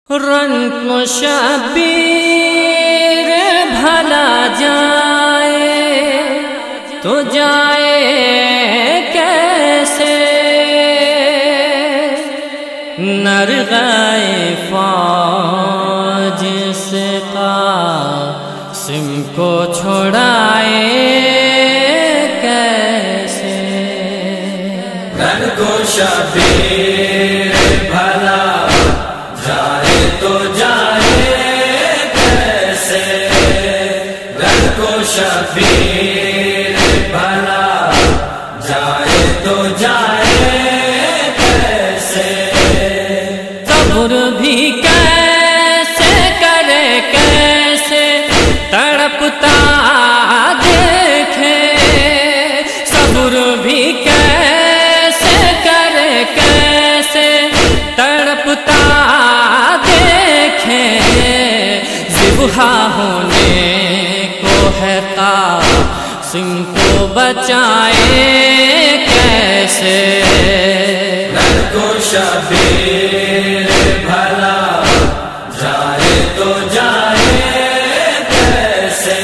رنگ کو شبیر بھلا جائے تو جائے کیسے، نرغائے فوج سے قاسم کو چھڑائے کیسے، رنگ کو شبیر بھلا جائے تو جائے کیسے، رنگ کو شبیر بھلا جائے تو جائے کیسے، صبر بھی کیسے کرے کیسے تڑپتا دیکھے، صبر بھی کیسے کرے کیسے تڑپتا دیکھے، ذبح ہونے کو ہے قاسم کو بچائے کیسے، رنگ کو شبیر بھلا جائے تو جائے کیسے،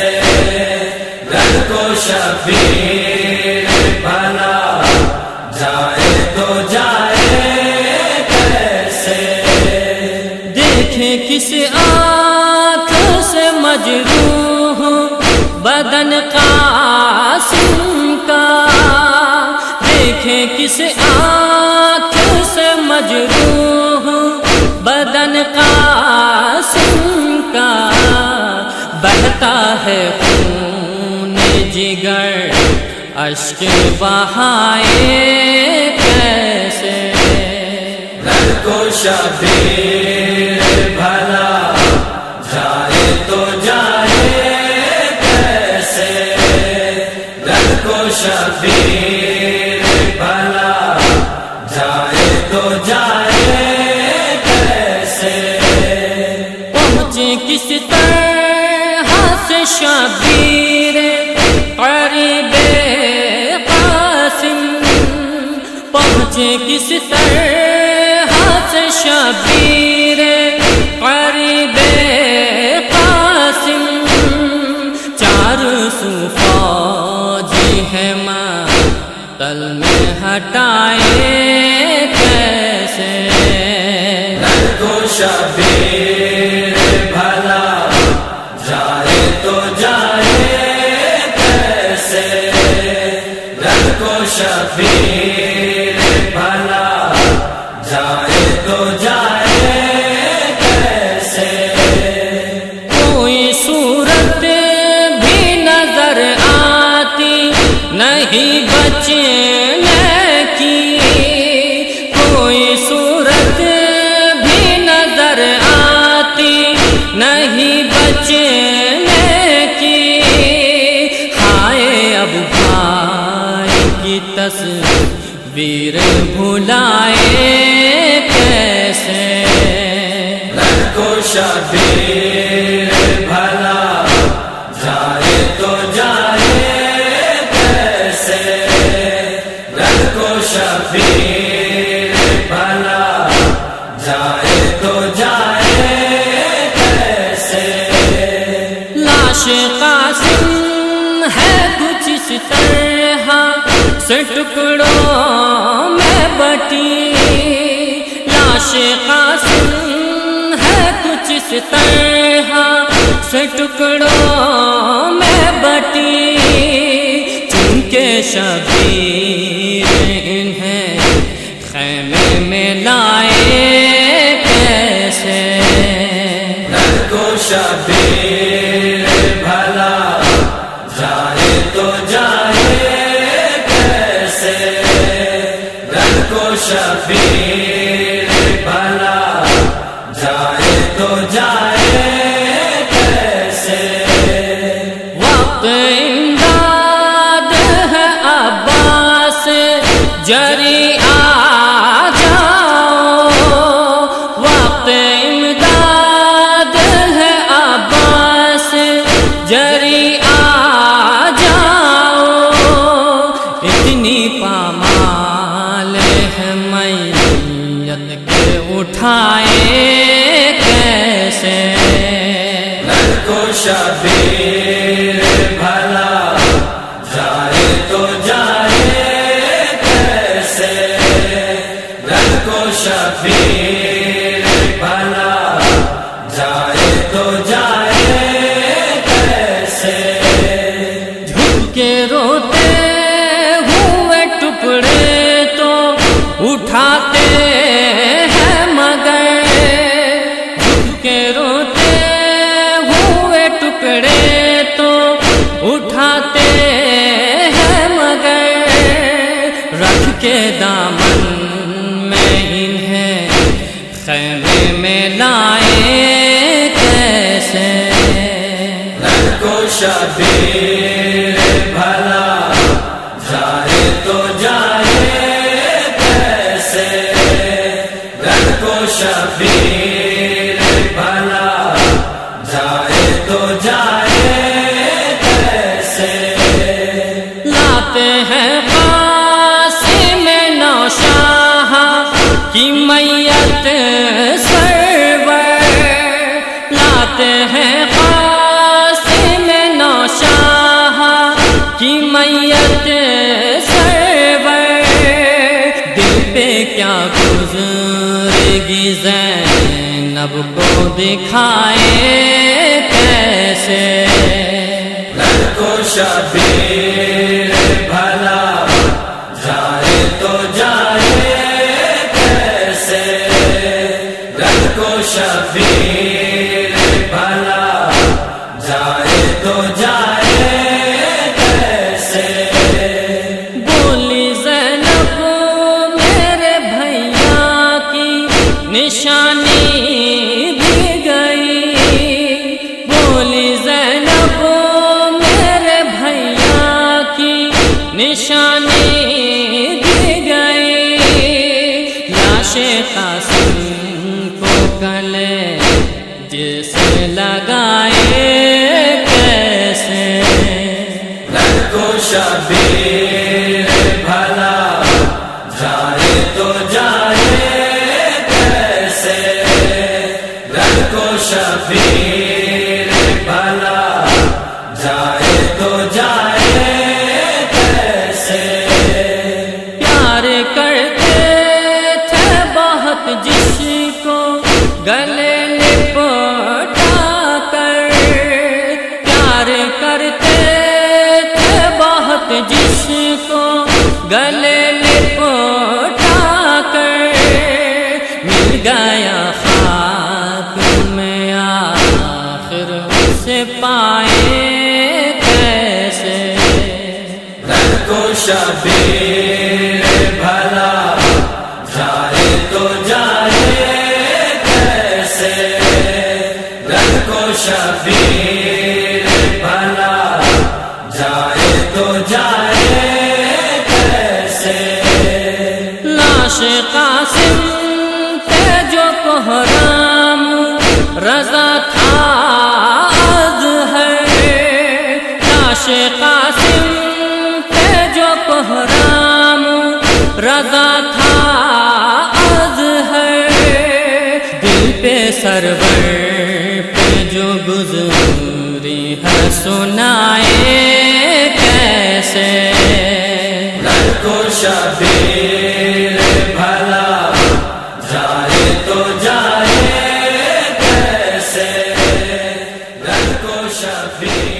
رنگ کو شبیر بھلا جائے تو جائے کیسے، دیکھیں کس آنکھ سے مجروح بدن قاسم کا، دیکھیں کس آنکھ سے مجروح بدن قاسم کا، بہتا ہے خون جگر اشک بہائے کیسے، رنگ کو شبیر بھلا جائے تو جائے کیسے، رنگ کو شبیر بھلا جائے تو جائے کیسے، پہنچے کس طرح سے شبیر قریب قاسم، پہنچے کس طرح سے شبیر قریب قاسم، چار سو فوجی ہے معطل میں ہٹائے کیسے، رنگ کو شبیر بھلا جائے تو جائے کیسے، رنگ کو شبیر بھلا جائے تو جائے کیسے، کوئی صورت بھی نظر آتی نہیں بچنے کی، کوئی صورت بھی نظر آتی نہیں بچنے کی، ہائے اب بھائی کی تصویر بھلائے کیسے، رنگ کو شبیر بھلا جائے تو جائے کیسے، رنگ کو شبیر بھلا جائے تو جائے کیسے، لاش قاسم ہے کچھ اس طرح سے ٹکڑوں میں بٹی، لاش قاسم ہے کچھ اس طرح سے ٹکڑوں میں بٹی، چن کے شبیر انہیں خیمے میں لائے کیسے، رنگ کو شبیر بھلا جائے تو جائے کیسے، رنگ کو شبیر بھلا جائے تو جائے کیسے، وقت امداد ہے عباس جری آ جاؤ، وقت امداد ہے عباس جری آ جاؤ، اتنی پامال ہے میت کے اٹھائے کیسے کو شبیر بھلا جائے تو جائے کیسے کو شبیر بھلا جائے تو جائے کیسے جھک کے روتے ہوئے ٹکڑے تو اٹھاتے ہیں مگر جھک کے روتے ہوئے ٹکڑے تو اٹھاتے ہیں مگر رکھ کے دامن میں انہیں خیمے میں لائے کیسے کو شبیر بھلا جائے تو جائے کیسے کو شبیر بھلا جائے تو جائے کیسے لاتے ہیں قاسم نوشاہ کی میت سرور لاتے ہیں قاسم نوشاہ کی میت سرور دل پہ کیا گزرگی زینب کو دکھائے کیسے کو شبیر بھلا جائے تو جائے کیسے کو شبیر بھلا جائے تو جائے کیسے بولی زینب میرے بھیا کی نشانی دی گئی بولی زینب میرے بھیا کی نشانی دی گئی لاش قاسم کو گلے جسے لگائے کیسے کو شبیر بھلا جائے تو جائے کیسے کو شبیر بھلا جائے تو جائے کیسے پیار کرتے تھے بہت جس کو گلے لپٹا کر پیار کرتے تھے بہت جس کو گلے لپٹا کر مل گیا خاک میں آخر اسے پائے کیسے کو شبیر بھلا جائے تو جائے کیسے کو شبیر بھلا جائے تو جائے کیسے لاش قاسم پہ جو کوہرام رضا تھا اظہر لاش قاسم پہ جو کوہرام رضا تھا اظہر دل پہ سرور پہ جو گزری ہے سنائے کیسے کو شبیر بھلا جائے تو جائے کیسے کو شبیر